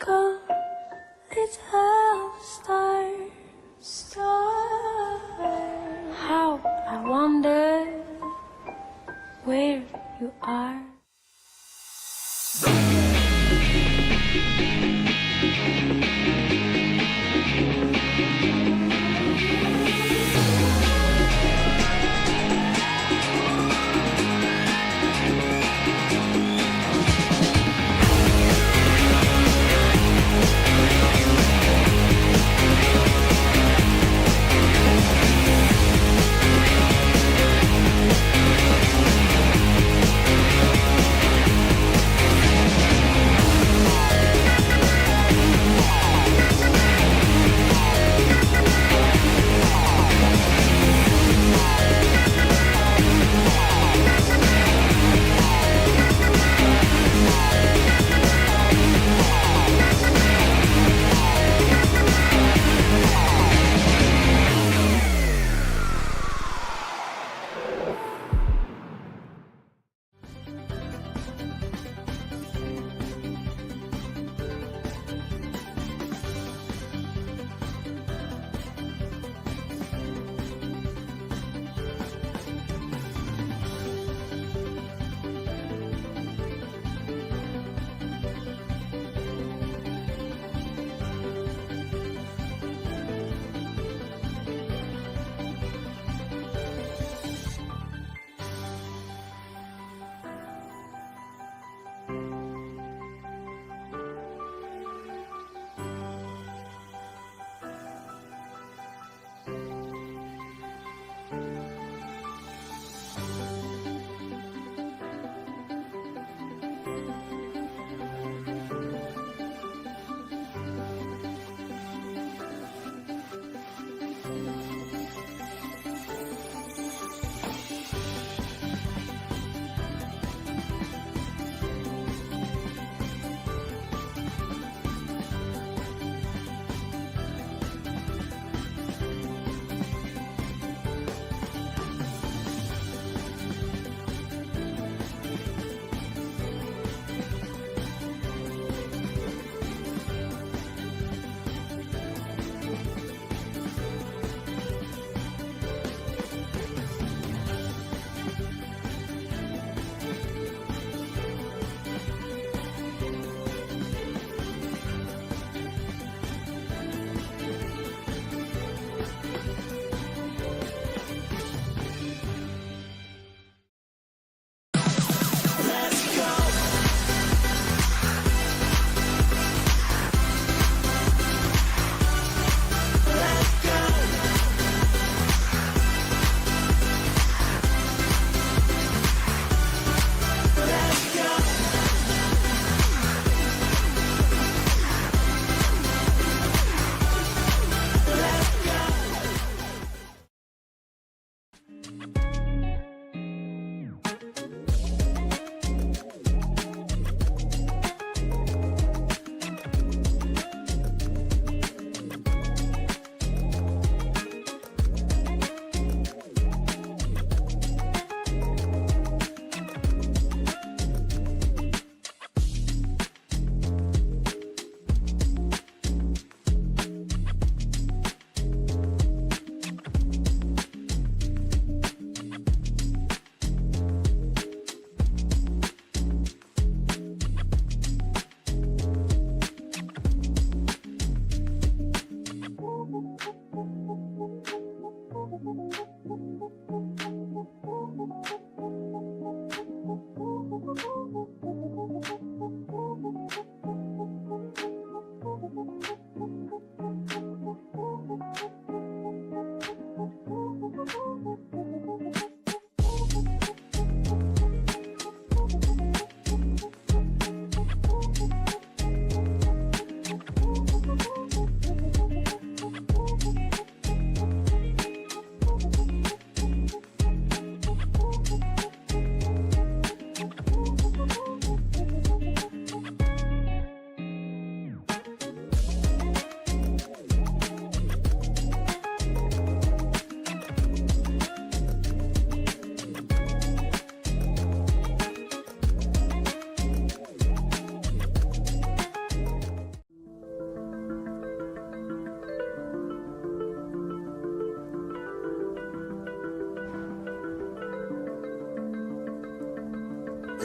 go, little star. How I wonder where you are.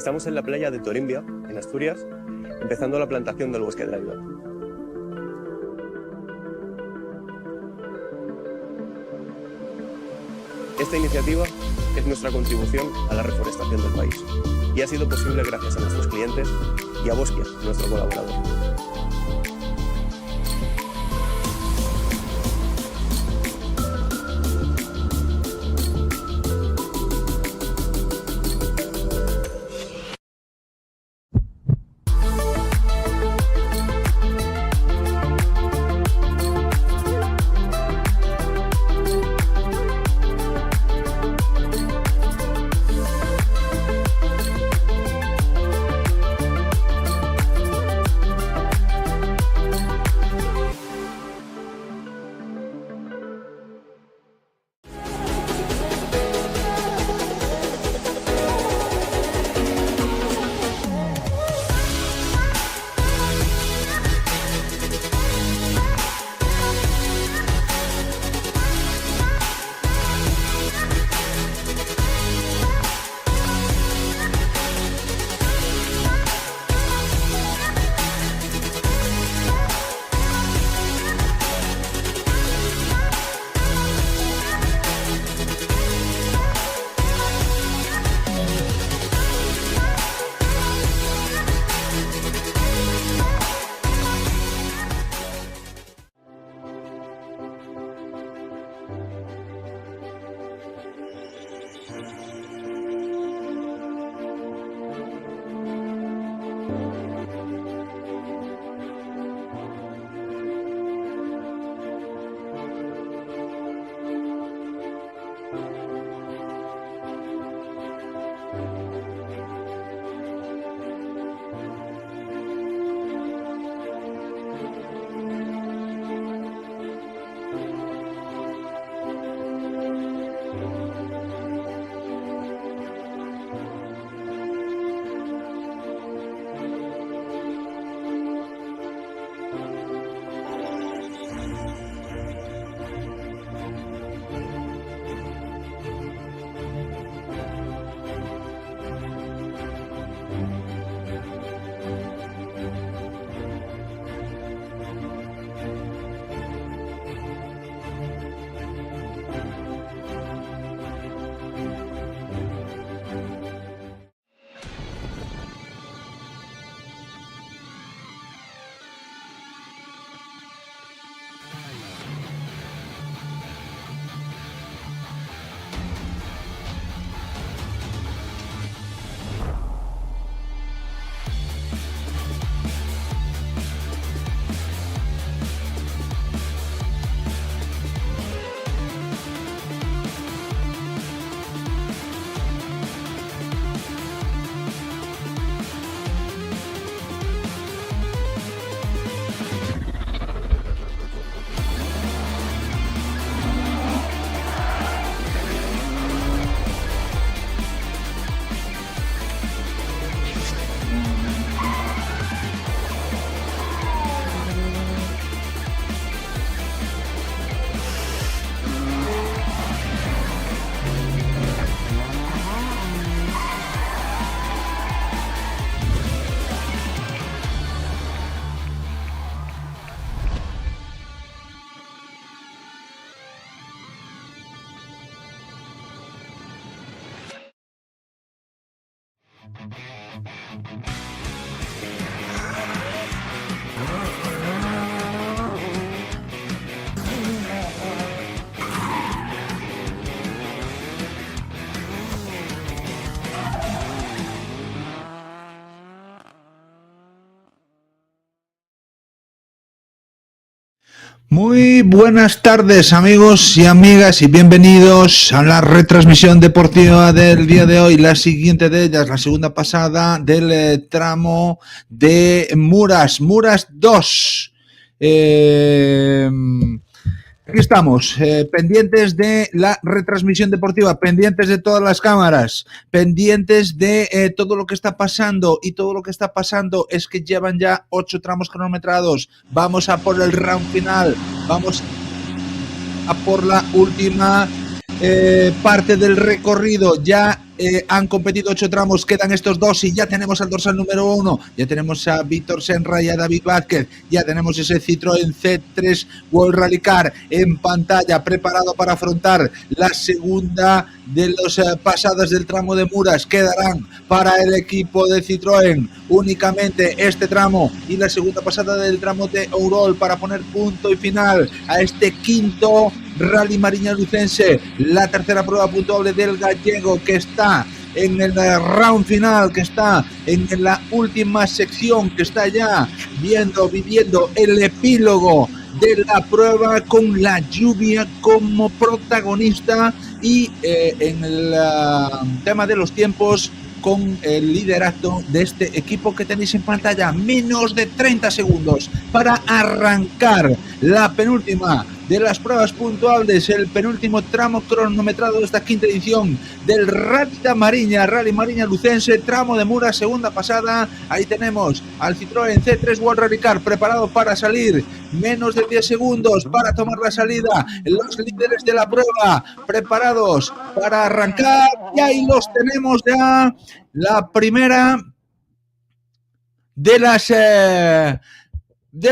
Estamos en la playa de Torimbia, en Asturias, empezando la plantación del bosque de la vida. Esta iniciativa es nuestra contribución a la reforestación del país y ha sido posible gracias a nuestros clientes y a Bosquia, nuestro colaborador. Muy buenas tardes, amigos y amigas, y bienvenidos a la retransmisión deportiva del día de hoy, la siguiente de ellas, la segunda pasada del tramo de Muras 2. Aquí estamos, pendientes de la retransmisión deportiva, pendientes de todas las cámaras, pendientes de todo lo que está pasando, y todo lo que está pasando es que llevan ya 8 tramos cronometrados. Vamos a por el round final, vamos a por la última parte del recorrido. Ya han competido 8 tramos, quedan estos 2 y ya tenemos al dorsal número 1, ya tenemos a Víctor Senra y a David Vázquez, ya tenemos ese Citroën C3 World Rally Car en pantalla, preparado para afrontar la segunda de las pasadas del tramo de Muras. Quedarán para el equipo de Citroën únicamente este tramo y la segunda pasada del tramo de Ourol para poner punto y final a este quinto Rally Mariña Lucense, la tercera prueba puntuable del gallego, que está en el round final, que está en la última sección, que está ya viviendo el epílogo de la prueba con la lluvia como protagonista y en el tema de los tiempos con el liderato de este equipo que tenéis en pantalla. Menos de 30 segundos para arrancar la penúltima de las pruebas puntuables, el penúltimo tramo cronometrado de esta quinta edición del Rally Mariña Lucense, tramo de Muras, segunda pasada. Ahí tenemos al Citroën C3 World Rally Car preparado para salir, menos de 10 segundos para tomar la salida, los líderes de la prueba preparados para arrancar, y ahí los tenemos ya, la primera de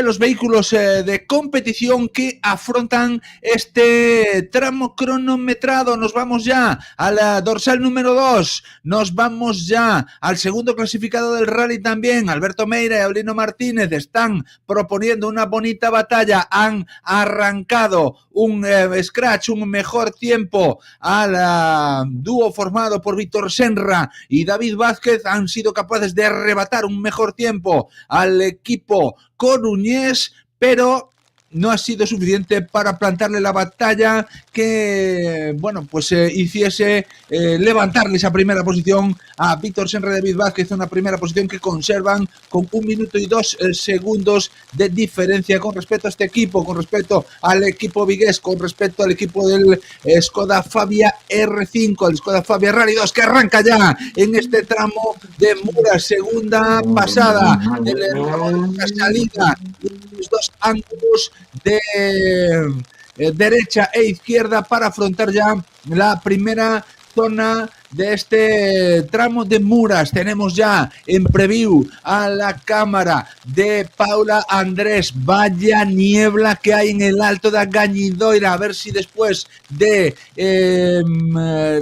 los vehículos de competición que afrontan este tramo cronometrado. Nos vamos ya a la dorsal número 2, nos vamos ya al segundo clasificado del rally también. Alberto Meira y Aulino Martínez están proponiendo una bonita batalla, han arrancado un scratch, un mejor tiempo al dúo formado por Víctor Senra y David Vázquez. Han sido capaces de arrebatar un mejor tiempo al equipo coruñés, pero no ha sido suficiente para plantarle la batalla que, bueno, pues hiciese levantarle esa primera posición a Víctor Senra y David Vázquez, una primera posición que conservan con 1 minuto y 2 segundos de diferencia con respecto a este equipo, con respecto al equipo vigués, con respecto al equipo del Skoda Fabia R5, el Skoda Fabia Rally 2, que arranca ya en este tramo de Muras, segunda pasada de la salida, los dos ángulos de derecha e izquierda para afrontar ya la primera zona de este tramo de Muras. Tenemos ya en preview a la cámara de Paula Andrés. Vaya niebla que hay en el Alto da Gañidoira, a ver si después de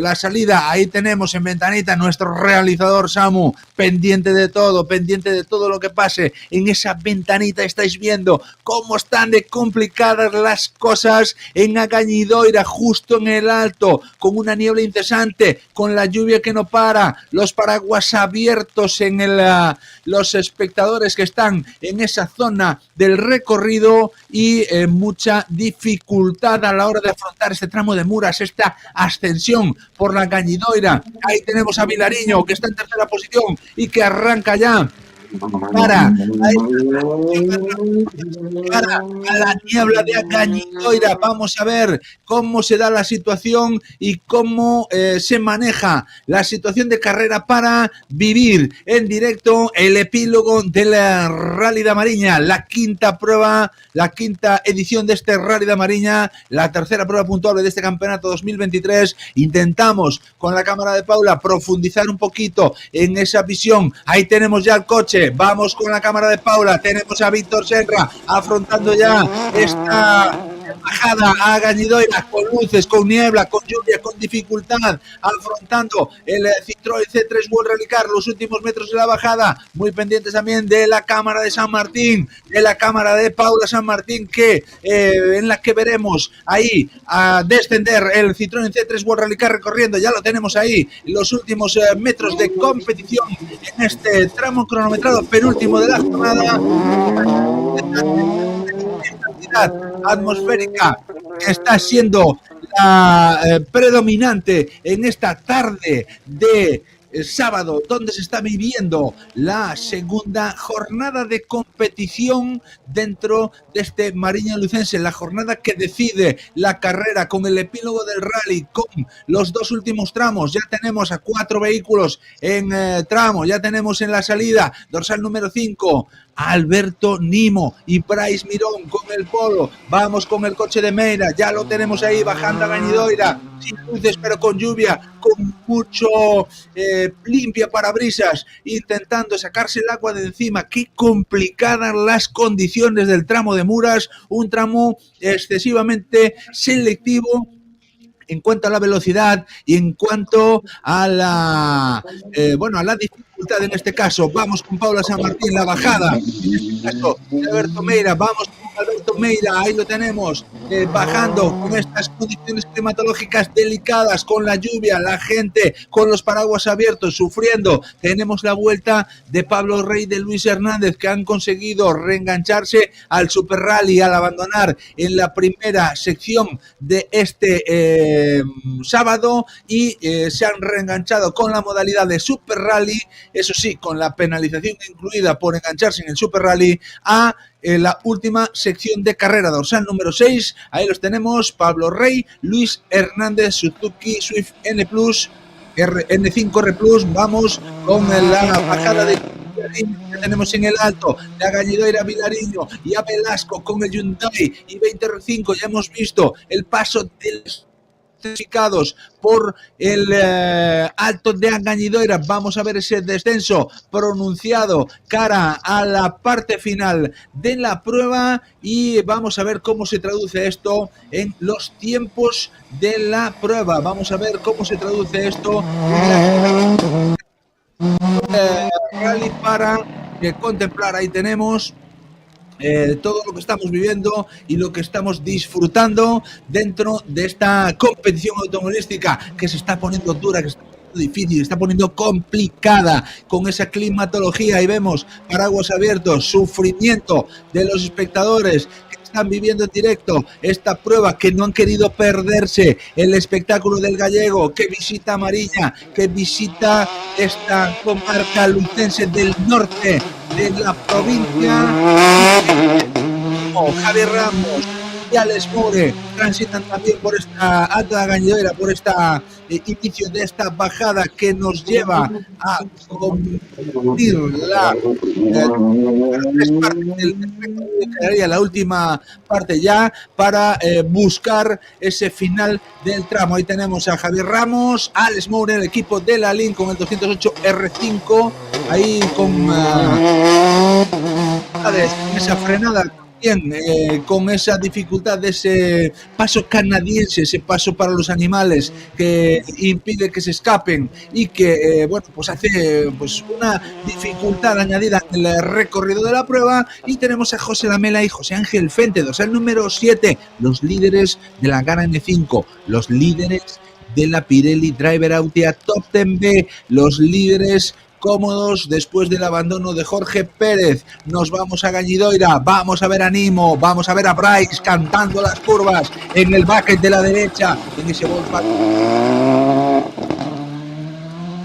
la salida, ahí tenemos en ventanita nuestro realizador Samu, pendiente de todo lo que pase en esa ventanita. Estáis viendo cómo están de complicadas las cosas en Agañidoira, justo en el alto, con una niebla incesante, con la lluvia que no para, los paraguas abiertos en los espectadores que están en esa zona del recorrido y mucha dificultad a la hora de afrontar este tramo de Muras, esta ascensión por la Gañidoira. Ahí tenemos a Vilariño, que está en tercera posición y que arranca ya para a la niebla de Agañidoira. Vamos a ver cómo se da la situación y cómo se maneja la situación de carrera para vivir en directo el epílogo de la Rally da Mariña, la quinta prueba, la quinta edición de este Rally da Mariña, la tercera prueba puntuable de este campeonato 2023. Intentamos con la cámara de Paula profundizar un poquito en esa visión. Ahí tenemos ya el coche. Vamos con la cámara de Paula, tenemos a Víctor Senra afrontando ya esta bajada a Gañidoira, con luces, con niebla, con lluvia, con dificultad, afrontando el Citroën C3 World Rally Car, los últimos metros de la bajada, muy pendientes también de la cámara de San Martín, de la cámara de Paula San Martín, que en la que veremos ahí a descender el Citroën C3 World Rally Car recorriendo, ya lo tenemos ahí, los últimos metros de competición en este tramo cronometrado penúltimo de la jornada. Atmosférica que está siendo la predominante en esta tarde de sábado, donde se está viviendo la segunda jornada de competición dentro de este Mariña Lucense, la jornada que decide la carrera, con el epílogo del rally, con los dos últimos tramos. Ya tenemos a 4 vehículos en tramo, ya tenemos en la salida dorsal número 5 Alberto Nimo y Brais Mirón con el polo. Vamos con el coche de Meira, ya lo tenemos ahí bajando a Gañidoira, sin luces pero con lluvia, con mucho limpia parabrisas, intentando sacarse el agua de encima. Qué complicadas las condiciones del tramo de Muras, un tramo excesivamente selectivo en cuanto a la velocidad y en cuanto a la a la dificultad en este caso. Vamos con Paula San Martín, la bajada, en este caso de Alberto Meira, vamos con Alberto Meira, ahí lo tenemos, bajando con estas condiciones climatológicas delicadas, con la lluvia, la gente con los paraguas abiertos, sufriendo. Tenemos la vuelta de Pablo Rey, de Luis Hernández, que han conseguido reengancharse al Super Rally al abandonar en la primera sección de este sábado y se han reenganchado con la modalidad de Super Rally, eso sí, con la penalización incluida por engancharse en el Super Rally, a la última sección de carrera, dorsal número 6. Ahí los tenemos, Pablo Rey, Luis Hernández, Suzuki Swift N+, N5 R+. Vamos con la bajada de que tenemos en el alto, de a Gañidoira Vilariño y a Velasco con el Hyundai y 20R5. Ya hemos visto el paso de los certificados por el alto de Gañidoira. Vamos a ver ese descenso pronunciado cara a la parte final de la prueba y vamos a ver cómo se traduce esto en los tiempos de la prueba. Vamos a ver cómo se traduce esto en la rally para contemplar. Ahí tenemos todo lo que estamos viviendo y lo que estamos disfrutando dentro de esta competición automovilística que se está poniendo dura, que se está poniendo difícil, está poniendo complicada con esa climatología. Y vemos paraguas abiertos, sufrimiento de los espectadores que están viviendo en directo esta prueba, que no han querido perderse el espectáculo del gallego, que visita Mariña, que visita esta comarca lucense del norte de la provincia. Javier Ramos y Alex Moure transitan también por esta alta Gañidoira, por esta inicio de esta bajada que nos lleva a cumplir la tres partes del que quedaría la última parte ya para buscar ese final del tramo. Ahí tenemos a Javier Ramos, Alex Moure, el equipo de la Lin con el 208 R5, ahí con esa frenada. Bien, con esa dificultad de ese paso canadiense, ese paso para los animales que impide que se escapen y que pues hace pues una dificultad añadida en el recorrido de la prueba. Y tenemos a José Lamela y José Ángel Fente, dorsal número 7, los líderes de la Gara N5, los líderes de la Pirelli Driver Autea Top 10B, los líderes cómodos después del abandono de Jorge Pérez. Nos vamos a Gañidoira, vamos a ver a Nimo, vamos a ver a Bryce cantando las curvas en el bucket de la derecha, en ese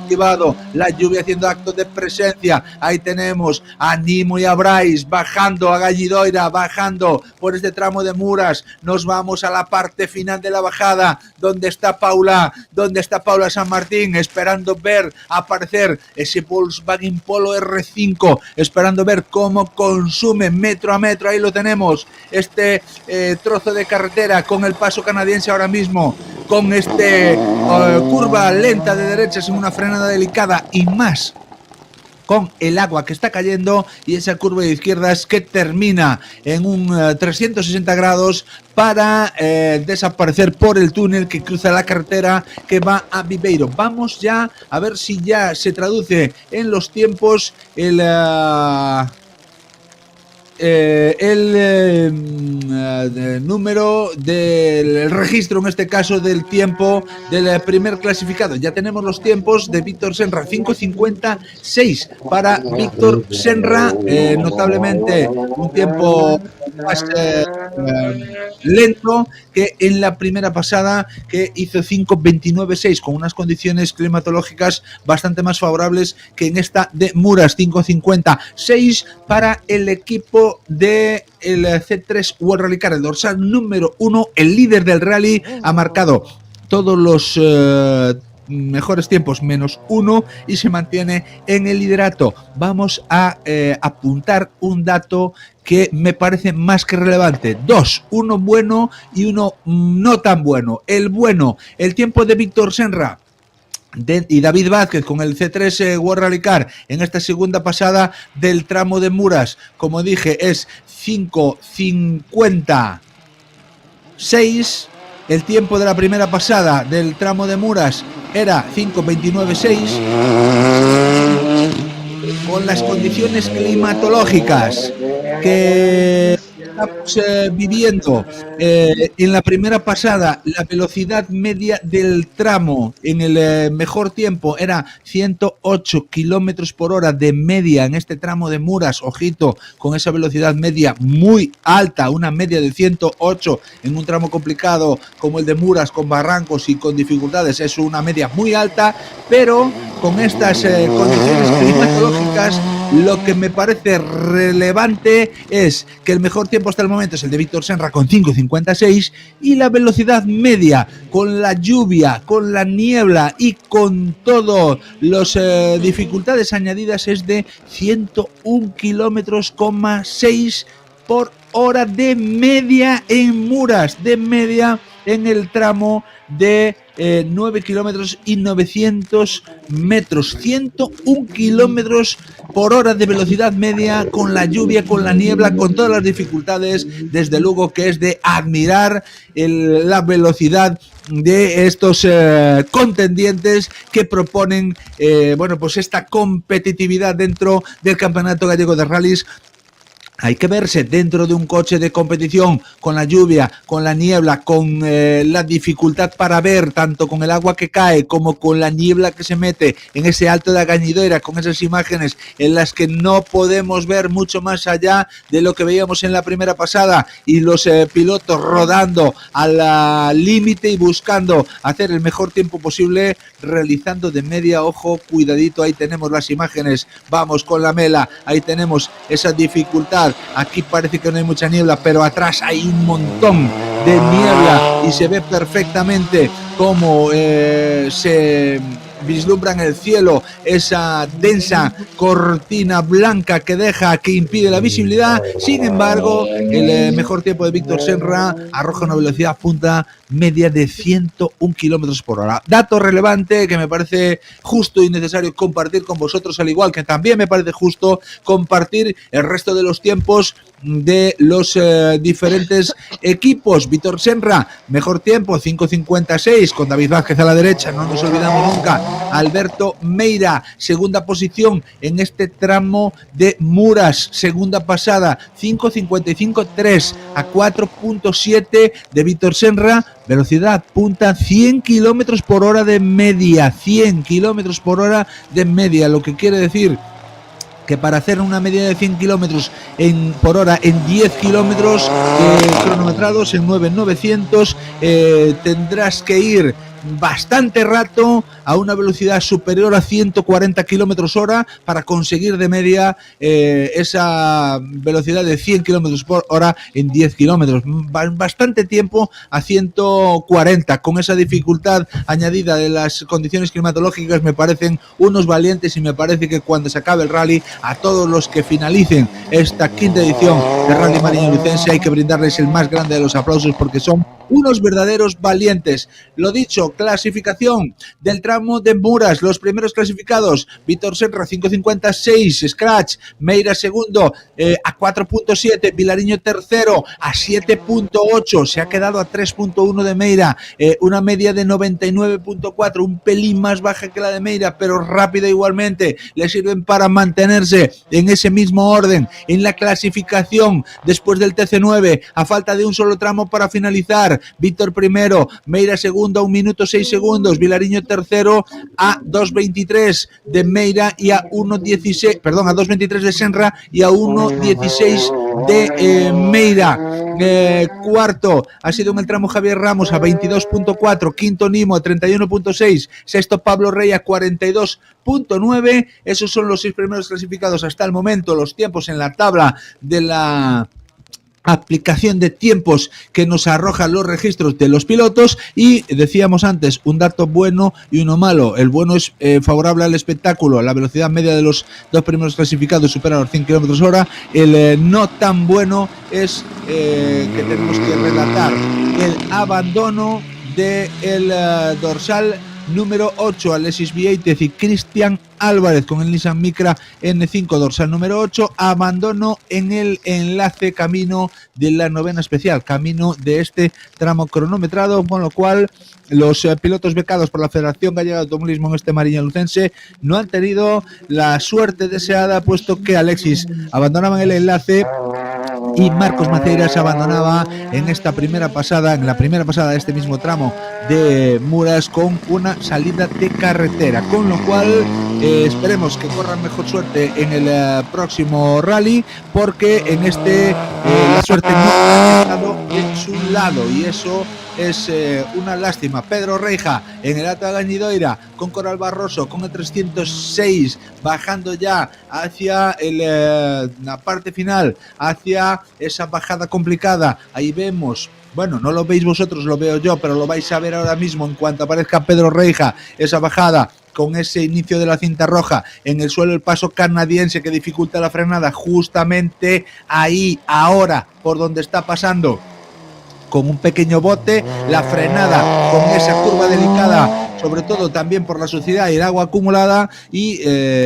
activado, la lluvia haciendo actos de presencia. Ahí tenemos a Nimo y a Bryce bajando a Gañidoira, bajando por este tramo de Muras. Nos vamos a la parte final de la bajada, donde está Paula San Martín, esperando ver aparecer ese Volkswagen Polo R5, esperando ver cómo consume metro a metro. Ahí lo tenemos, este trozo de carretera con el paso canadiense ahora mismo, con curva lenta de derechas en una frenada delicada y más con el agua que está cayendo y esa curva de izquierdas que termina en un 360 grados para desaparecer por el túnel que cruza la carretera que va a Viveiro. Vamos ya a ver si ya se traduce en los tiempos el número del registro, en este caso del tiempo del primer clasificado. Ya tenemos los tiempos de Víctor Senra, 5:56 para Víctor Senra, notablemente un tiempo más lento que en la primera pasada, que hizo 5:29.6, con unas condiciones climatológicas bastante más favorables que en esta de Muras. 5:50.6 para el equipo de el C3 World Rally Car, el dorsal número 1, el líder del rally. Ha marcado todos los mejores tiempos -1 y se mantiene en el liderato. Vamos a apuntar un dato que me parece más que relevante. Dos, uno bueno y uno no tan bueno. El bueno, el tiempo de Víctor Senra y David Vázquez con el C3 World Rally Car en esta segunda pasada del tramo de Muras, como dije, es 5:56. El tiempo de la primera pasada del tramo de Muras era 5:29.6. Con las condiciones climatológicas que estamos viviendo en la primera pasada, la velocidad media del tramo en el mejor tiempo era 108 kilómetros por hora de media en este tramo de Muras. Ojito con esa velocidad media muy alta, una media de 108 en un tramo complicado como el de Muras, con barrancos y con dificultades, es una media muy alta, pero con estas condiciones climatológicas, lo que me parece relevante es que el mejor tiempo hasta el momento es el de Víctor Senra con 5:56 y la velocidad media con la lluvia, con la niebla y con todas las dificultades añadidas es de 101 kilómetros, 6 por hora de media en Muras, de media en el tramo de 9 kilómetros y 900 metros, 101 kilómetros por hora de velocidad media, con la lluvia, con la niebla, con todas las dificultades. Desde luego que es de admirar la velocidad de estos contendientes que proponen pues esta competitividad dentro del Campeonato Gallego de Rallys. Hay que verse dentro de un coche de competición con la lluvia, con la niebla, con la dificultad para ver, tanto con el agua que cae como con la niebla que se mete en ese alto de Agañidera, con esas imágenes en las que no podemos ver mucho más allá de lo que veíamos en la primera pasada, y los pilotos rodando al límite y buscando hacer el mejor tiempo posible, realizando de media. Ojo, cuidadito, ahí tenemos las imágenes, vamos con la mela, ahí tenemos esa dificultad. Aquí parece que no hay mucha niebla, pero atrás hay un montón de niebla y se ve perfectamente cómo se vislumbra en el cielo esa densa cortina blanca que impide la visibilidad. Sin embargo, el mejor tiempo de Víctor Senra arroja una velocidad punta media de 101 kilómetros por hora. Dato relevante que me parece justo y necesario compartir con vosotros, al igual que también me parece justo compartir el resto de los tiempos de los diferentes equipos. Víctor Senra, mejor tiempo 5:56, con David Vázquez a la derecha, no nos olvidamos nunca. Alberto Meira, segunda posición en este tramo de Muras, segunda pasada, 5:55.3 a 4.7 de Víctor Senra. Velocidad punta 100 kilómetros por hora de media, 100 kilómetros por hora de media, lo que quiere decir que para hacer una media de 100 kilómetros por hora en 10 kilómetros cronometrados en 9.900, tendrás que ir bastante rato a una velocidad superior a 140 kilómetros hora para conseguir de media esa velocidad de 100 kilómetros por hora en 10 kilómetros. Bastante tiempo a 140, con esa dificultad añadida de las condiciones climatológicas. Me parecen unos valientes y me parece que cuando se acabe el rally, a todos los que finalicen esta quinta edición de Rally Mariño Lucense hay que brindarles el más grande de los aplausos, porque son unos verdaderos valientes. Lo dicho, clasificación del tramo de Muras, los primeros clasificados: Víctor Senra 5:56, Scratch, Meira segundo a 4.7, Vilariño tercero a 7.8, se ha quedado a 3.1 de Meira, una media de 99.4, un pelín más baja que la de Meira, pero rápida igualmente, le sirven para mantenerse en ese mismo orden en la clasificación después del TC9, a falta de un solo tramo para finalizar. Víctor primero, Meira segundo a 1 minuto 6 segundos, Vilariño tercero a 2.23 de Meira y a 1.16, perdón, a 2.23 de Senra y a 1.16 de Meira. Cuarto ha sido en el tramo Javier Ramos a 22.4, quinto Nimo a 31.6, sexto Pablo Rey a 42.9. Esos son los 6 primeros clasificados hasta el momento, los tiempos en la tabla de la aplicación de tiempos que nos arrojan los registros de los pilotos. Y decíamos antes, un dato bueno y uno malo. El bueno es favorable al espectáculo, la velocidad media de los dos primeros clasificados supera los 100 km hora. El no tan bueno es que tenemos que relatar el abandono del dorsal número 8, Alexis Vieitez y Cristian Álvarez con el Nissan Micra N5 dorsal número 8, abandono en el enlace camino de la novena especial, camino de este tramo cronometrado, con lo cual los pilotos becados por la Federación Gallega de Automovilismo en este Mariña Lucense no han tenido la suerte deseada, puesto que Alexis abandonaba en el enlace y Marcos Maceiras abandonaba en la primera pasada de este mismo tramo de Muras con una salida de carretera, con lo cual esperemos que corran mejor suerte en el próximo rally, porque en la suerte no ha estado en su lado, y eso es una lástima. Pedro Reija en el Alto de Gañidoira con Coral Barroso con el 306 bajando ya hacia la parte final, hacia esa bajada complicada. Ahí vemos, bueno, no lo veis vosotros, lo veo yo, pero lo vais a ver ahora mismo en cuanto aparezca Pedro Reija, esa bajada con ese inicio de la cinta roja en el suelo, el paso canadiense que dificulta la frenada, justamente ahí, ahora, por donde está pasando, con un pequeño bote, la frenada con esa curva delicada, sobre todo también por la suciedad y el agua acumulada, y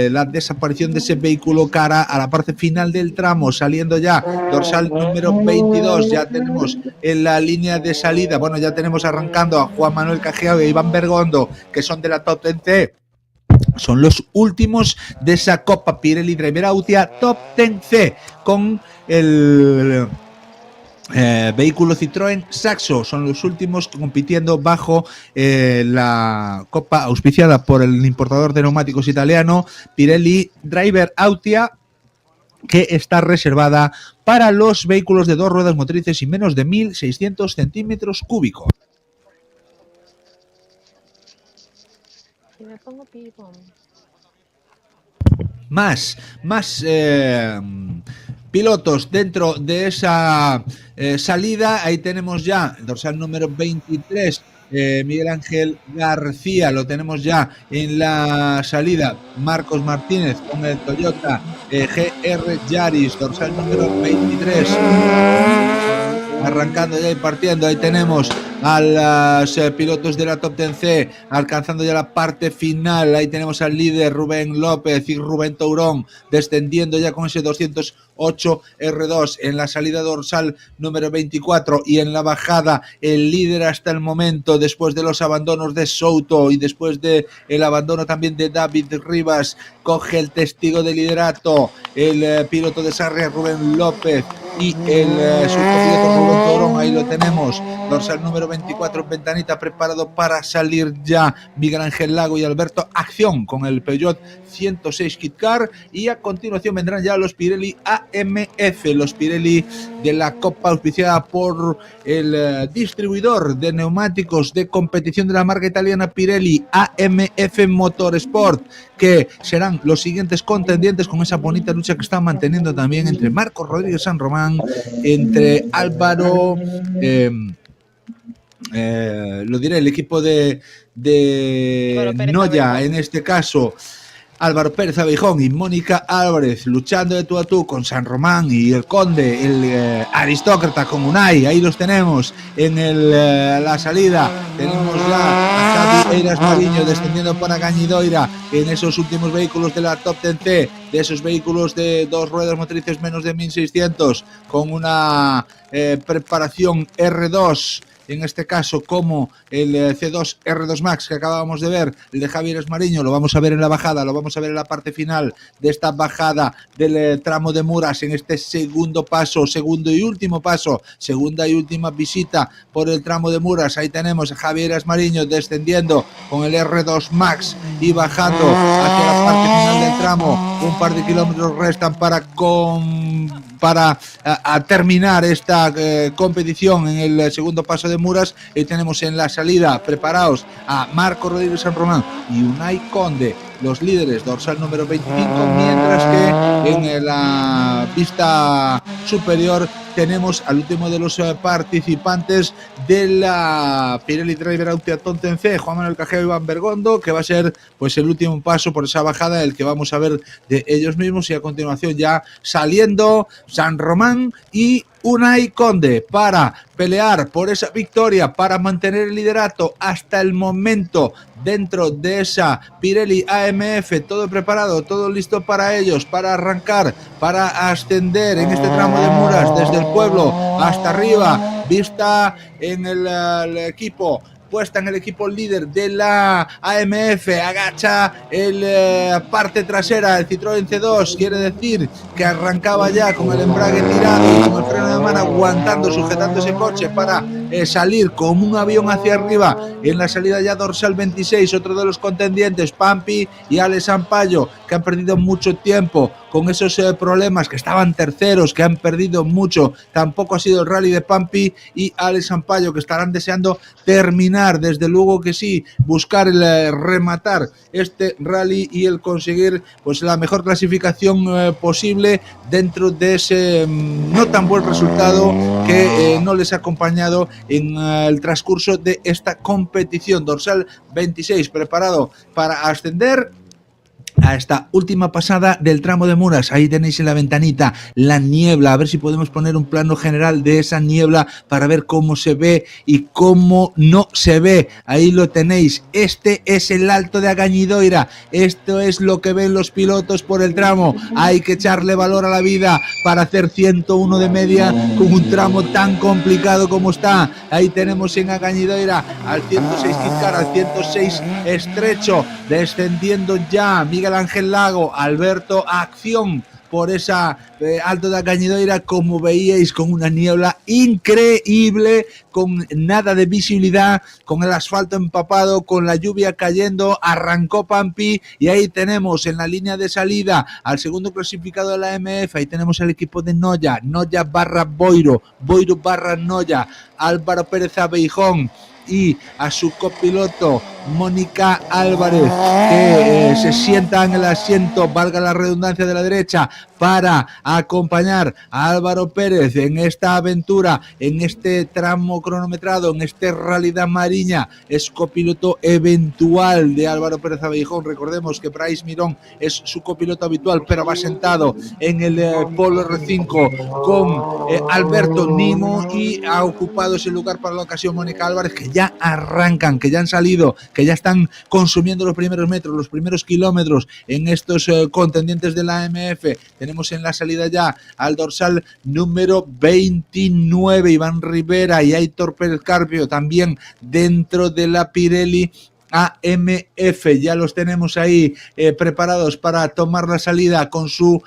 la desaparición de ese vehículo cara a la parte final del tramo, saliendo ya dorsal número 22, ya tenemos en la línea de salida, bueno, ya tenemos arrancando a Juan Manuel Cajiao e Iván Bergondo, que son de la Top 10C, son los últimos de esa Copa Pirelli Driver Autia Top 10C, con el vehículo Citroën Saxo. Son los últimos compitiendo bajo la copa auspiciada por el importador de neumáticos italiano Pirelli Driver Autia, que está reservada para los vehículos de dos ruedas motrices y menos de 1.600 centímetros cúbicos. Más pilotos dentro de esa salida. Ahí tenemos ya el dorsal número 23, Miguel Ángel García, lo tenemos ya en la salida. Marcos Martínez con el Toyota GR Yaris, dorsal número 23. Arrancando ya y partiendo, ahí tenemos a los pilotos de la Top 10C alcanzando ya la parte final. Ahí tenemos al líder Rubén López y Rubén Tourón descendiendo ya con ese 208 R2 en la salida dorsal número 24, y en la bajada el líder hasta el momento, después de los abandonos de Souto y después de el abandono también de David Rivas, coge el testigo de liderato el piloto de Sarria Rubén López y el subcopiloto Rubén Tourón. Ahí lo tenemos, dorsal número 24 en ventanita, preparado para salir ya Miguel Ángel Lago y Alberto Acción con el Peugeot 106 Kit Car, y a continuación vendrán ya los Pirelli AMF, los Pirelli de la Copa auspiciada por el distribuidor de neumáticos de competición de la marca italiana Pirelli, AMF Motorsport, que serán los siguientes contendientes con esa bonita lucha que están manteniendo también entre Marcos Rodríguez San Román, entre Álvaro lo diré, el equipo de Noya, en este caso Álvaro Pérez Abejón y Mónica Álvarez, luchando de tú a tú con San Román y el Conde, el aristócrata con Unai. Ahí los tenemos en la salida. Tenemos ya a Javi Eiras Mariño descendiendo para Gañidoira en esos últimos vehículos de la Top 10C, de esos vehículos de dos ruedas motrices menos de 1.600, con una preparación R2, en este caso como el C2 R2 Max que acabábamos de ver, el de Javier Esmariño. Lo vamos a ver en la bajada, lo vamos a ver en la parte final de esta bajada del tramo de Muras, en este segundo y último paso, segunda y última visita por el tramo de Muras. Ahí tenemos a Javier Esmariño descendiendo con el R2 Max y bajando hacia la parte final del tramo. Un par de kilómetros restan para terminar esta competición en el segundo paso de Muras. Y tenemos en la salida preparados a Marco Rodríguez San Román y Unai Conde, los líderes, dorsal número 25, mientras que en la pista superior tenemos al último de los participantes de la Pirelli Driver Out C, Juan Manuel Cajero y Iván Bergondo, que va a ser pues el último paso por esa bajada, el que vamos a ver de ellos mismos, y a continuación ya saliendo San Román y Unai Conde para pelear por esa victoria, para mantener el liderato hasta el momento dentro de esa Pirelli AMF, todo preparado, todo listo para ellos, para arrancar, para ascender en este tramo de Muras desde el pueblo hasta arriba, vista en el equipo, puesta en el equipo líder de la AMF, agacha el parte trasera, el Citroën C2, quiere decir que arrancaba ya con el embrague tirado y con el freno de mano aguantando, sujetando ese coche para salir como un avión hacia arriba en la salida ya dorsal 26, otro de los contendientes, Pampi y Alex Sampaio, que han perdido mucho tiempo con esos problemas, que estaban terceros, que han perdido mucho. Tampoco ha sido el rally de Pampi y Alex Sampaio, que estarán deseando terminar, desde luego que sí, buscar el rematar este rally y el conseguir pues la mejor clasificación posible dentro de ese no tan buen resultado que no les ha acompañado en el transcurso de esta competición. Dorsal 26 preparado para ascender a esta última pasada del tramo de Muras. Ahí tenéis en la ventanita la niebla, a ver si podemos poner un plano general de esa niebla para ver cómo se ve y cómo no se ve. Ahí lo tenéis, este es el Alto de Agañidoira, esto es lo que ven los pilotos por el tramo. Hay que echarle valor a la vida para hacer 101 de media con un tramo tan complicado como está. Ahí tenemos en Agañidoira al 106 Kizkar, al 106 estrecho, descendiendo ya Miguel Ángel Lago, Alberto Acción por esa Alto de Agañidoira, como veíais, con una niebla increíble, con nada de visibilidad, con el asfalto empapado, con la lluvia cayendo. Arrancó Pampi y ahí tenemos en la línea de salida al segundo clasificado de la MF. Ahí tenemos el equipo de Noya barra Boiro, Boiro barra Noya, Álvaro Pérez Abeijón y a su copiloto Mónica Álvarez, que se sienta en el asiento, valga la redundancia, de la derecha, para acompañar a Álvaro Pérez en esta aventura, en este tramo cronometrado, en este Rally da Mariña. Es copiloto eventual de Álvaro Pérez Abeijón. Recordemos que Bryce Mirón es su copiloto habitual, pero va sentado en el Polo R5 con Alberto Nimo, y ha ocupado ese lugar para la ocasión Mónica Álvarez, que ya arrancan, que ya han salido, que ya están consumiendo los primeros metros, los primeros kilómetros en estos contendientes de la AMF. Tenemos en la salida ya al dorsal número 29 Iván Rivera y Aitor Pérez Carpio, también dentro de la Pirelli AMF. Ya los tenemos ahí preparados para tomar la salida con su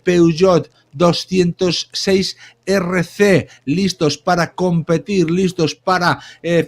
Peugeot 206 RC, listos para competir, listos para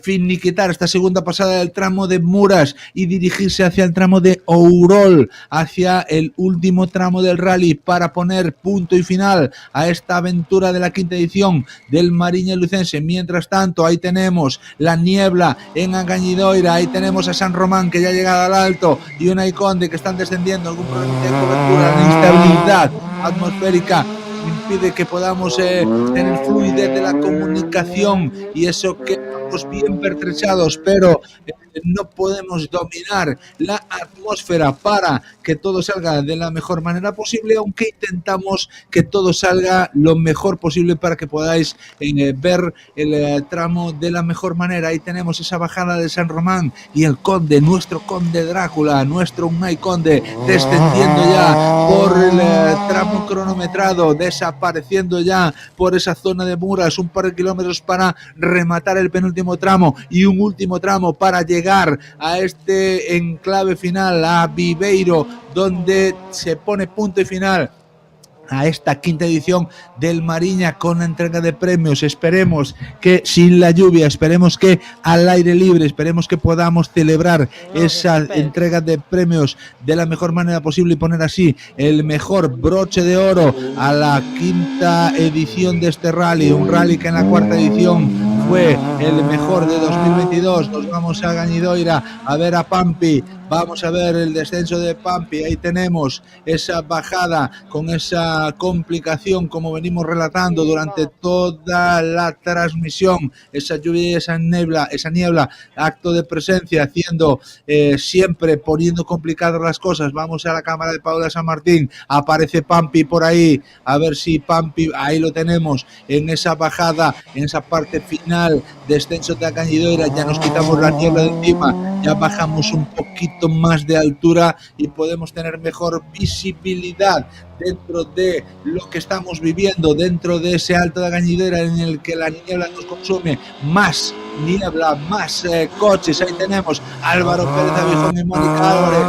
finiquitar esta segunda pasada del tramo de Muras y dirigirse hacia el tramo de Ourol, hacia el último tramo del rally, para poner punto y final a esta aventura de la quinta edición del Mariña Lucense. Mientras tanto, ahí tenemos la niebla en Agañidoira, ahí tenemos a San Román, que ya ha llegado al alto, y Unai Conde, que están descendiendo. Algún problema de cobertura, la instabilidad atmosférica impide que podamos tener fluidez de la comunicación, y eso que estamos bien pertrechados, pero no podemos dominar la atmósfera para que todo salga de la mejor manera posible, aunque intentamos que todo salga lo mejor posible para que podáis ver el tramo de la mejor manera. Ahí tenemos esa bajada de San Román y el Conde, nuestro Conde Drácula, nuestro Unai Conde, descendiendo ya por el tramo cronometrado, desapareciendo ya por esa zona de Muras, un par de kilómetros para rematar el penúltimo tramo y un último tramo para llegar a este enclave final, a Viveiro, donde se pone punto y final a esta quinta edición del Mariña con la entrega de premios. Esperemos que sin la lluvia, esperemos que al aire libre, esperemos que podamos celebrar esa entrega de premios de la mejor manera posible y poner así el mejor broche de oro a la quinta edición de este rally, un rally que en la cuarta edición fue el mejor de 2022. Nos vamos a Agañidoira a ver a Pampi. Vamos a ver el descenso de Pampi. Ahí tenemos esa bajada con esa complicación, como venimos relatando durante toda la transmisión. Esa lluvia y esa niebla, acto de presencia, haciendo siempre poniendo complicadas las cosas. Vamos a la cámara de Paula San Martín. Aparece Pampi por ahí. A ver si Pampi, ahí lo tenemos, en esa bajada, en esa parte final, descenso de la Cañidoira. Ya nos quitamos la niebla de encima, ya bajamos un poquito más de altura y podemos tener mejor visibilidad dentro de lo que estamos viviendo, dentro de ese Alto de Cañidoira en el que la niebla nos consume. Más niebla, más coches. Ahí tenemos Álvaro Pérez Abijón y Mónica Álvarez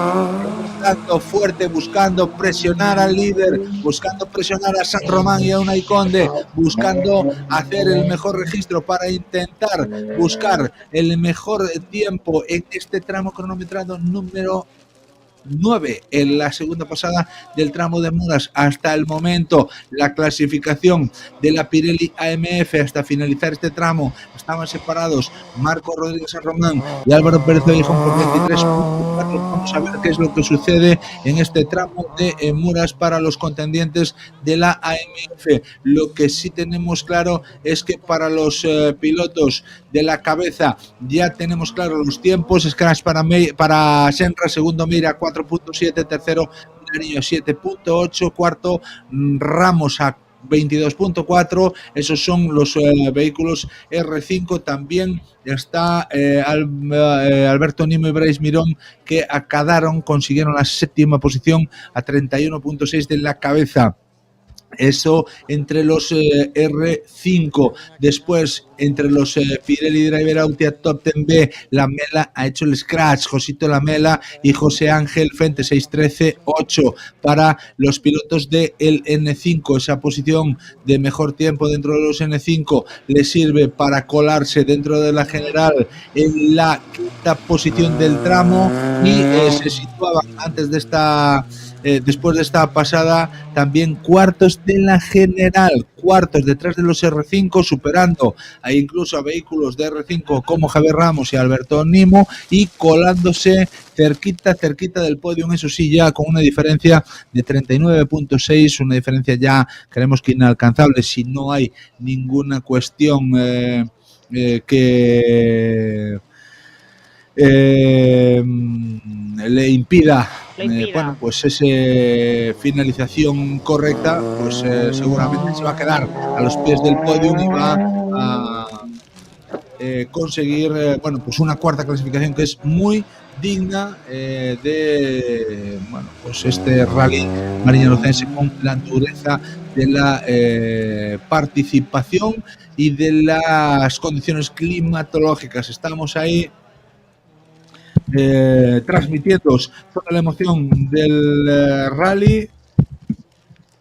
buscando fuerte, buscando presionar al líder, buscando presionar a San Román y a Unai Conde, buscando hacer el mejor registro para intentar buscar el mejor tiempo en este tramo cronometrado número 9 en la segunda pasada del tramo de Muras. Hasta el momento, la clasificación de la Pirelli AMF hasta finalizar este tramo estaban separados Marco Rodríguez San Román y Álvaro Pérez Abijón por 23.4. Vamos a ver qué es lo que sucede en este tramo de Muras para los contendientes de la AMF. Lo que sí tenemos claro es que para los pilotos de la cabeza ya tenemos claro los tiempos. Scratch para Senra, segundo Meira 4.7, tercero Nariño 7.8, cuarto Ramos a 22.4. Esos son los vehículos R5. También está Alberto Nimo y Bryce Mirón, que consiguieron la séptima posición a 31.6 de la cabeza. Eso entre los R5. Después, entre los Pirelli Driver Auto Top 10B, la Mela ha hecho el scratch, Josito Lamela y José Ángel Fente, 6.13.8 para los pilotos del N5. Esa posición de mejor tiempo dentro de los N5 le sirve para colarse dentro de la general en la quinta posición del tramo y se situaba antes de esta después de esta pasada también cuartos de la general, cuartos detrás de los R5, superando incluso a vehículos de R5 como Javier Ramos y Alberto Nimo, y colándose cerquita del podio, eso sí, ya con una diferencia de 39.6, una diferencia ya creemos que inalcanzable si no hay ninguna cuestión que le impida bueno, pues esa finalización correcta, pues seguramente se va a quedar a los pies del podio y va a conseguir bueno, pues una cuarta clasificación que es muy digna de bueno, pues este rally mariñarocense, con la dureza de la participación y de las condiciones climatológicas. Estamos ahí transmitiendo toda la emoción del rally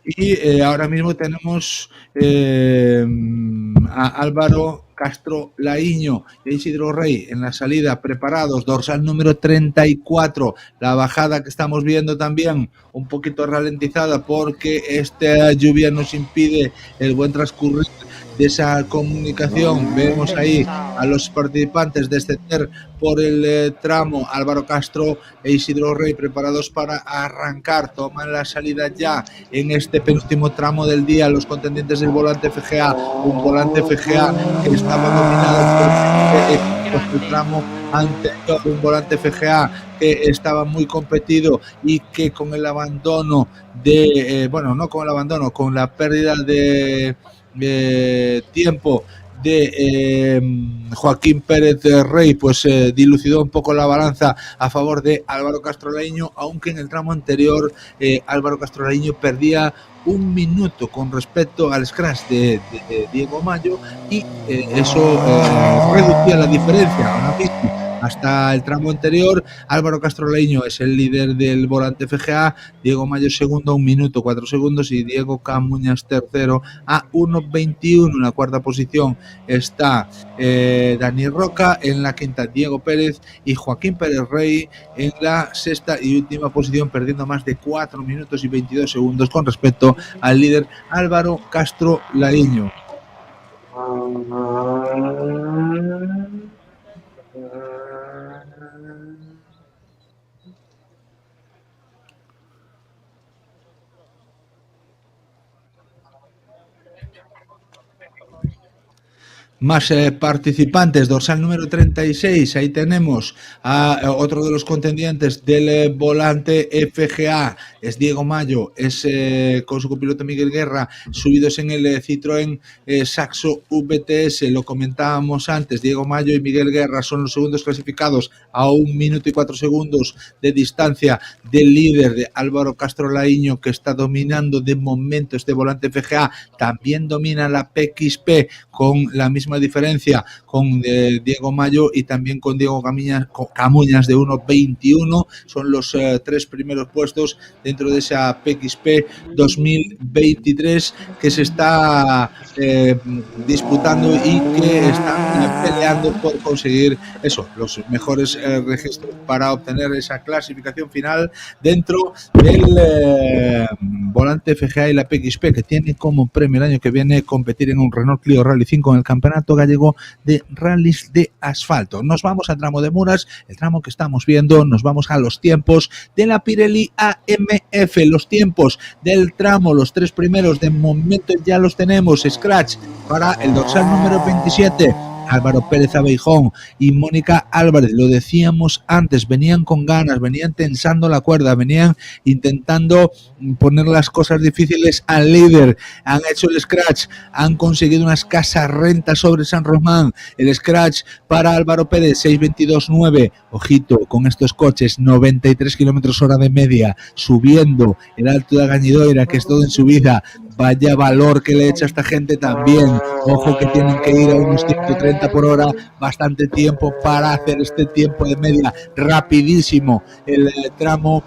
y ahora mismo tenemos a Álvaro Castro Laíño y Isidro Rey en la salida preparados, dorsal número 34, la bajada que estamos viendo también un poquito ralentizada porque esta lluvia nos impide el buen transcurrir de esa comunicación. Vemos ahí a los participantes descender por el tramo. Álvaro Castro e Isidro Rey preparados para arrancar, toman la salida ya en este penúltimo tramo del día los contendientes del volante FGA, un volante FGA que estaba dominado por el tramo anterior, un volante FGA que estaba muy competido y que con el abandono de bueno, no con el abandono, con la pérdida de tiempo de Joaquín Pérez Rey, pues dilucidó un poco la balanza a favor de Álvaro Castrolaíño, aunque en el tramo anterior Álvaro Castrolaíño perdía un minuto con respecto al scratch de Diego Mayo y eso reducía la diferencia. Ahora mismo, hasta el tramo anterior, Álvaro Castrolaíño es el líder del volante FGA, Diego Mayo segundo, 1 minuto 4 segundos y Diego Camuñas tercero a 1.21. En la cuarta posición está Dani Roca, en la quinta Diego Pérez y Joaquín Pérez Rey en la sexta y última posición, perdiendo más de 4 minutos y 22 segundos con respecto al líder Álvaro Castrolaíño. más participantes. Dorsal número 36, ahí tenemos a otro de los contendientes del volante FGA, es Diego Mayo, es con su copiloto Miguel Guerra, subidos en el Citroën Saxo VTS. Lo comentábamos antes, Diego Mayo y Miguel Guerra son los segundos clasificados a 1 minuto y 4 segundos de distancia del líder, de Álvaro Castro Laíño, que está dominando de momento este volante FGA. También domina la PXP con la misma diferencia con Diego Mayo y también con Diego Camuñas de 1.21. Son los 3 primeros puestos dentro de esa PXP 2023 que se está disputando y que están peleando por conseguir eso, los mejores registros para obtener esa clasificación final dentro del volante FGA y la PXP, que tiene como premio el año que viene competir en un Renault Clio Rally 5 en el Campeonato Gallego de Rallys de Asfalto. Nos vamos al tramo de Muras, el tramo que estamos viendo. Nos vamos a los tiempos de la Pirelli AMF, los tiempos del tramo, los 3 primeros de momento ya los tenemos. Scratch para el dorsal número 27, Álvaro Pérez Abejón y Mónica Álvarez. Lo decíamos antes, venían con ganas, venían tensando la cuerda, venían intentando poner las cosas difíciles al líder. Han hecho el scratch, han conseguido una escasa renta sobre San Román. El scratch para Álvaro Pérez, 6.22.9. Ojito con estos coches, 93 km/h de media, subiendo el Alto de Gañidoira, que es todo en subida. Vaya valor que le echa esta gente también. Ojo que tienen que ir a unos 130 por hora, bastante tiempo para hacer este tiempo de media. Rapidísimo el tramo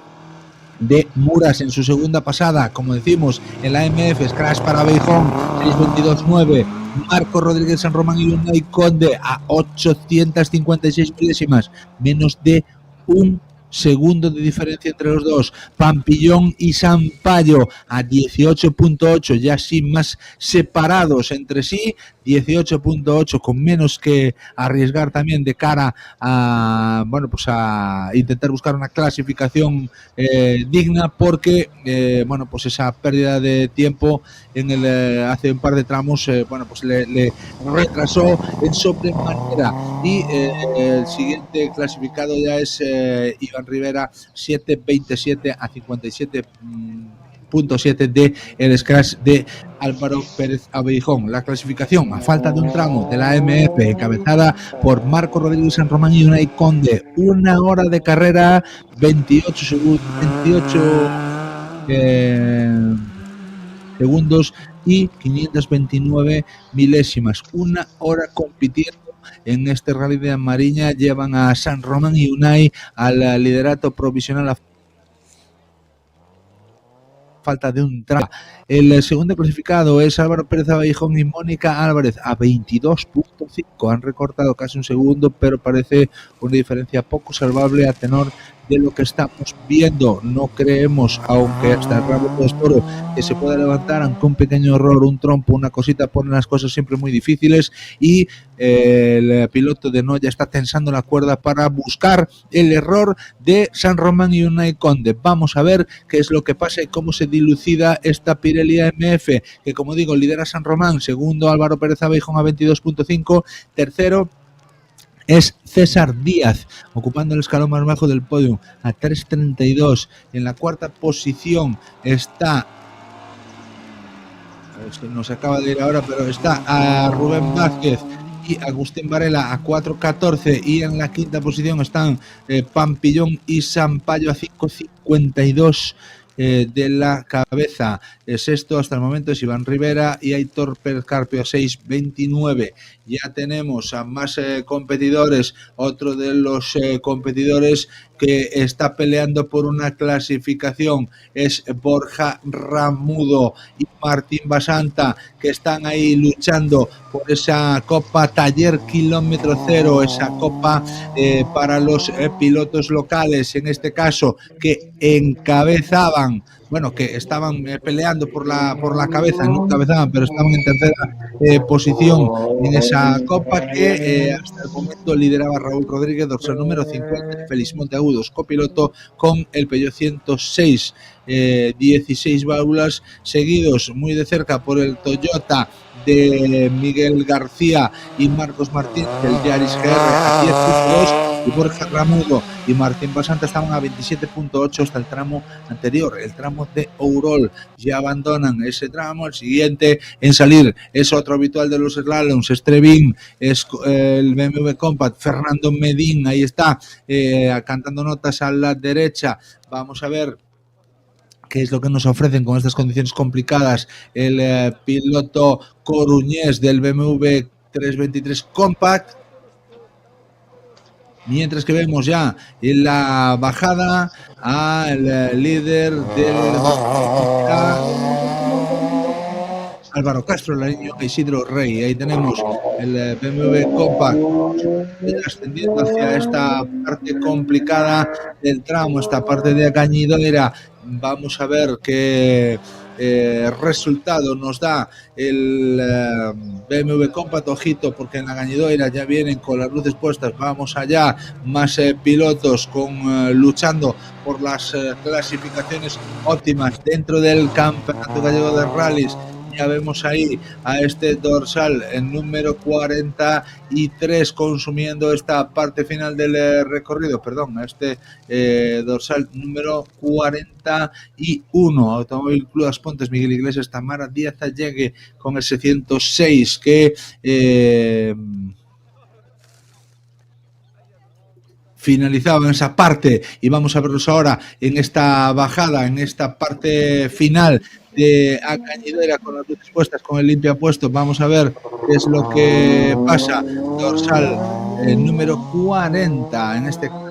de Muras en su segunda pasada, como decimos, en la AMF. Scratch para Beijón, 6.22.9. Marco Rodríguez San Román y Unai Conde a 856 milésimas, menos de un segundo de diferencia entre los dos. Pampillón y Sampaio a 18.8, ya sí más separados entre sí, 18.8, con menos que arriesgar también de cara a, bueno, pues a intentar buscar una clasificación digna, porque bueno, pues esa pérdida de tiempo en el hace un par de tramos, bueno, pues le retrasó en sobremanera. Y el siguiente clasificado ya es Iván Rivera, 7.27 a 57.7 de el scratch de Álvaro Pérez Abejón. La clasificación, a falta de un tramo de la AMF, encabezada por Marco Rodríguez San Román y Unai Conde. 1 hora de carrera, 28 segundos y 529 milésimas. 1 hora compitiendo en este rally de Mariña. Llevan a San Román y Unai al liderato provisional a falta de un tramo. El segundo clasificado es Álvaro Pérez Abejón y Mónica Álvarez a 22.5. Han recortado casi un segundo, pero parece una diferencia poco salvable a tenor de lo que estamos viendo. No creemos, aunque hasta el rabo de toro, que se pueda levantar, aunque un pequeño error, un trompo, una cosita, ponen las cosas siempre muy difíciles. Y el piloto de Noya está tensando la cuerda para buscar el error de San Román y Unai Conde. Vamos a ver qué es lo que pasa y cómo se dilucida esta Pirelli AMF, que, como digo, lidera San Román. Segundo, Álvaro Pérez Abejón a 22.5. Tercero es César Díaz, ocupando el escalón más bajo del podio a 3.32. En la cuarta posición está, a ver si nos acaba de ir ahora, pero está a Rubén Vázquez y Agustín Varela a 4.14. Y en la quinta posición están Pampillón y Sampaio a 5.52 de la cabeza. Sexto hasta el momento es Iván Rivera y Aitor Pérez Carpio a 6.29. Ya tenemos a más competidores. Otro de los competidores que está peleando por una clasificación es Borja Ramudo y Martín Basanta, que están ahí luchando por esa Copa Taller Kilómetro Cero, esa copa para los pilotos locales, en este caso, que encabezaban, bueno, que estaban peleando por la cabeza, no encabezaban, pero estaban en tercera posición en esa copa, que hasta el momento lideraba Raúl Rodríguez, dorsal número 50, Félix Monteagudos, copiloto con el Peugeot 106, 16 válvulas, seguidos muy de cerca por el Toyota de Miguel García y Marcos Martín del Yaris GR a 10.2 y Borja Ramudo y Martín Basanta estaban a 27.8 hasta el tramo anterior, el tramo de Ourol. Ya abandonan ese tramo. El siguiente en salir es otro habitual de los slaloms, Estrevín, es el BMW Compact, Fernando Medín, ahí está, cantando notas a la derecha. Vamos a ver qué es lo que nos ofrecen con estas condiciones complicadas el piloto coruñés del BMW 323 Compact. Mientras que vemos ya en la bajada al líder del Álvaro Castro, el niño Isidro Rey. Ahí tenemos el BMW Compact ascendiendo hacia esta parte complicada del tramo, esta parte de Cañidoira. Vamos a ver qué resultado nos da el BMW Compact. Ojito, porque en la Gañidoira ya vienen con las luces puestas. Vamos allá, más pilotos luchando por las clasificaciones óptimas dentro del Campeonato Gallego de Rallys. Ya vemos ahí a este dorsal en número 43 consumiendo esta parte final del recorrido, perdón, a este dorsal número 41, Automóvil Club As Pontes, Miguel Iglesias, Tamara Díaz Allegue con el 606 que finalizaba en esa parte, y vamos a verlos ahora en esta bajada, en esta parte final de Cañidoira con las luces puestas, con el limpia puesto. Vamos a ver qué es lo que pasa. Dorsal número 40 en este caso.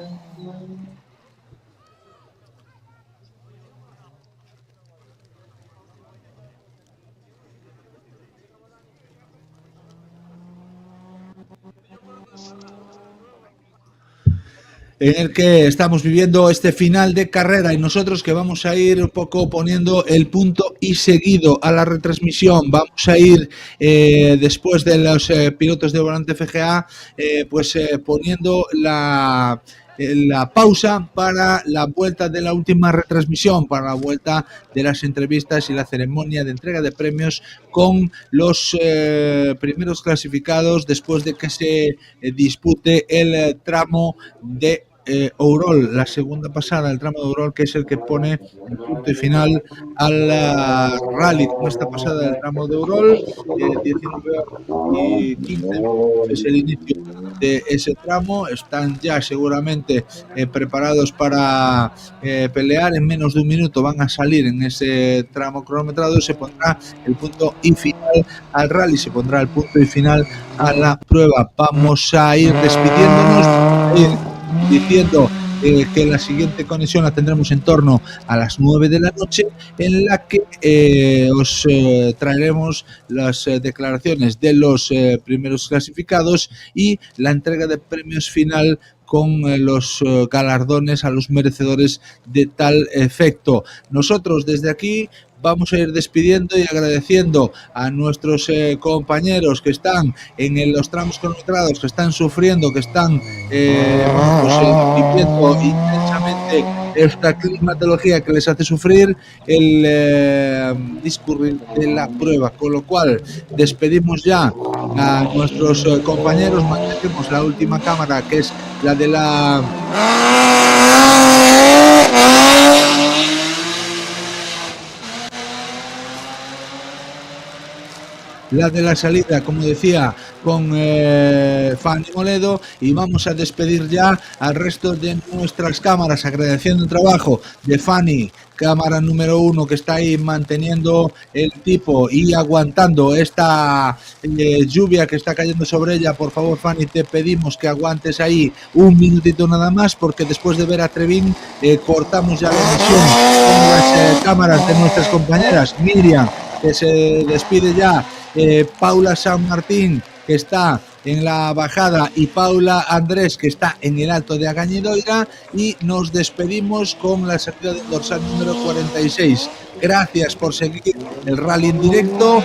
En el que estamos viviendo este final de carrera, y nosotros que vamos a ir un poco poniendo el punto y seguido a la retransmisión. Vamos a ir después de los pilotos de Volante FGA poniendo la pausa para la vuelta de la última retransmisión, para la vuelta de las entrevistas y la ceremonia de entrega de premios con los primeros clasificados después de que se dispute el tramo de Ourol, la segunda pasada, el tramo de Ourol, que es el que pone el punto y final al rally. Con esta pasada del tramo de Ourol, 19 y 15 es el inicio de ese tramo. Están ya seguramente preparados para pelear. En menos de un minuto van a salir en ese tramo cronometrado. Se pondrá el punto y final al rally, se pondrá el punto y final a la prueba. Vamos a ir despidiéndonos, diciendo que la siguiente conexión la tendremos en torno a las 9 de la noche, en la que os traeremos las declaraciones de los primeros clasificados y la entrega de premios final con los galardones a los merecedores de tal efecto. Nosotros desde aquí vamos a ir despidiendo y agradeciendo a nuestros compañeros que están en los tramos cronometrados, que están sufriendo, que están viviendo intensamente esta climatología que les hace sufrir el discurrir de la prueba. Con lo cual despedimos ya a nuestros compañeros, mantenemos la última cámara, que es la de la salida, como decía, con Fanny Moledo, y vamos a despedir ya al resto de nuestras cámaras, agradeciendo el trabajo de Fanny, cámara número 1, que está ahí manteniendo el tipo y aguantando esta lluvia que está cayendo sobre ella. Por favor, Fanny, te pedimos que aguantes ahí un minutito nada más, porque después de ver a Trevín cortamos ya la emisión con las cámaras de nuestras compañeras. Miriam, que se despide ya, Paula San Martín, que está en la bajada, y Paula Andrés, que está en el alto de Agañidoira, y nos despedimos con la salida del dorsal número 46. Gracias por seguir el rally en directo.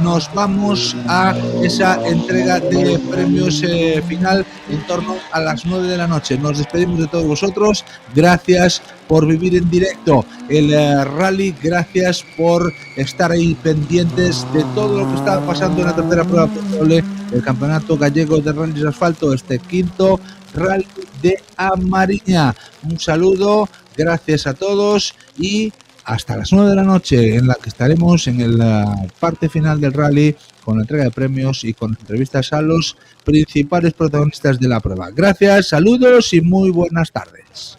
nos vamos a esa entrega de premios final en torno a las 9 de la noche. Nos despedimos de todos vosotros. Gracias por vivir en directo el rally, gracias por estar ahí pendientes de todo lo que está pasando en la tercera prueba probable del Campeonato Gallego de Rallys de Asfalto, este quinto rally de A Mariña. Un saludo, gracias a todos y hasta las 9 de la noche, en la que estaremos en la parte final del rally con la entrega de premios y con entrevistas a los principales protagonistas de la prueba. Gracias, saludos y muy buenas tardes.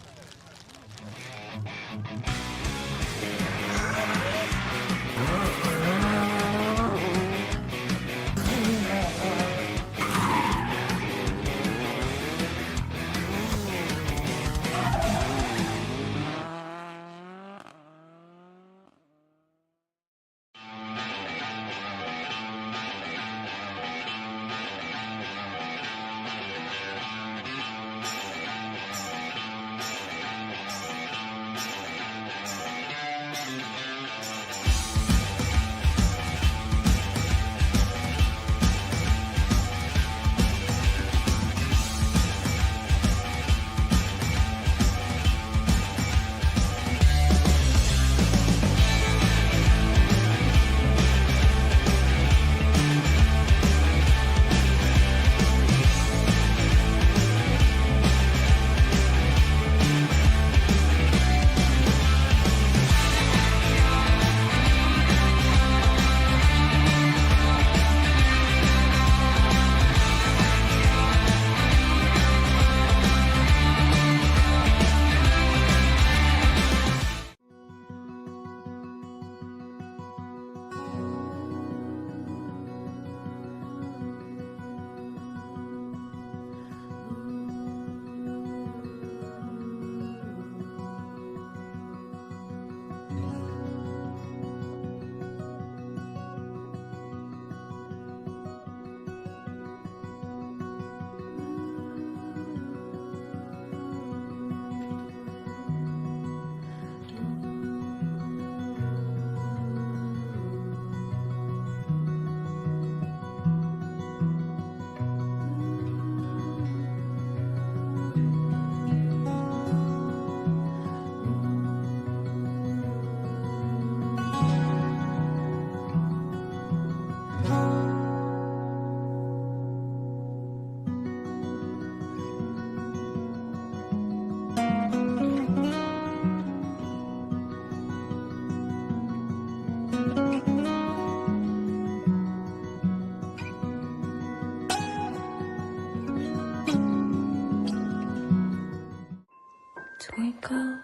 Twinkle,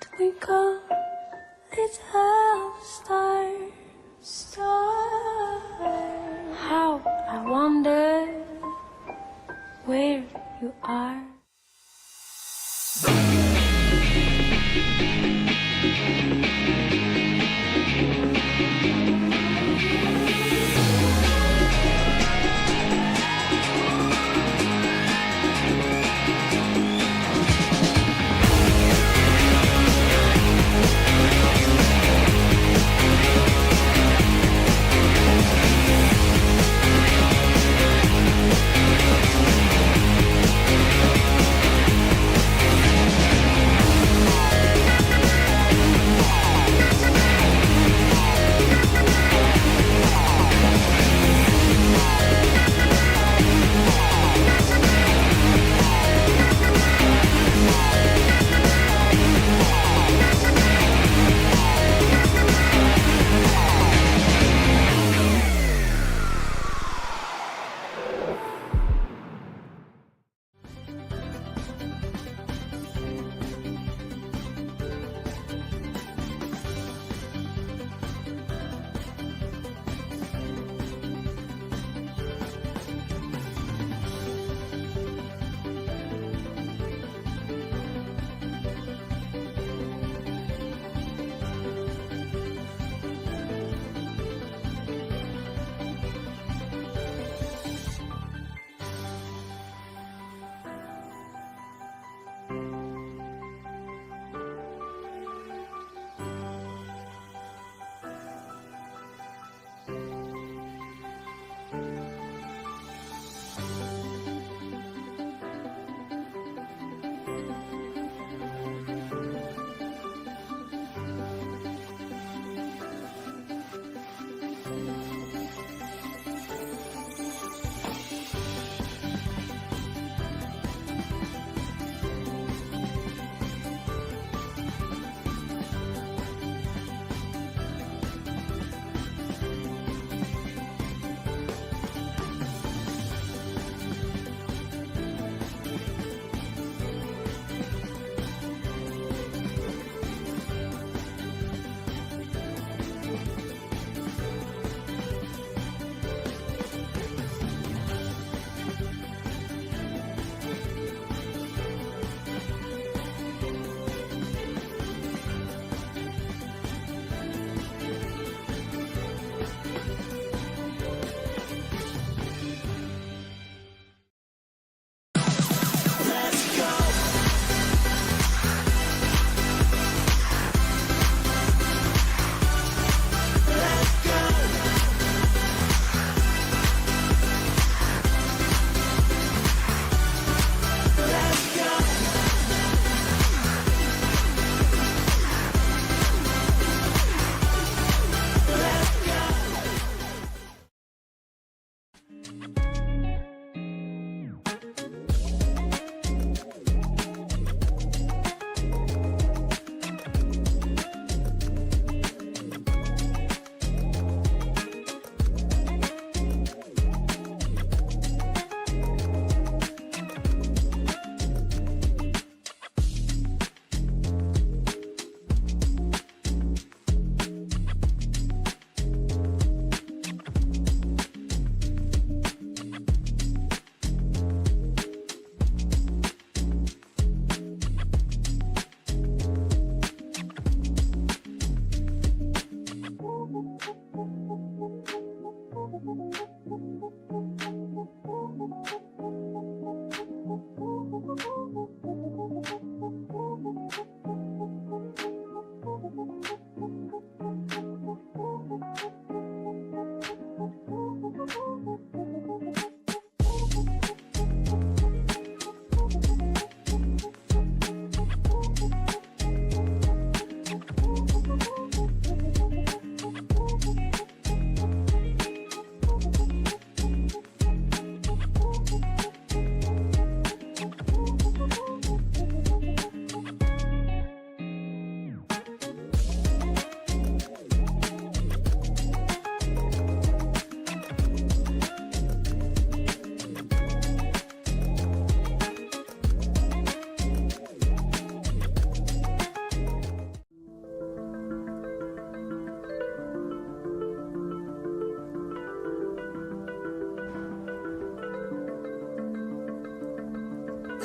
twinkle, little star, star. How I wonder where you are.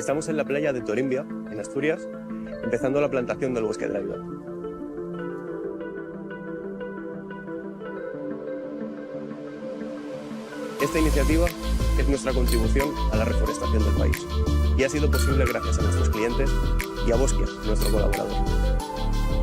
Estamos en la playa de Torimbia, en Asturias, empezando la plantación del bosque de la vida. Esta iniciativa es nuestra contribución a la reforestación del país y ha sido posible gracias a nuestros clientes y a Bosquia, nuestro colaborador.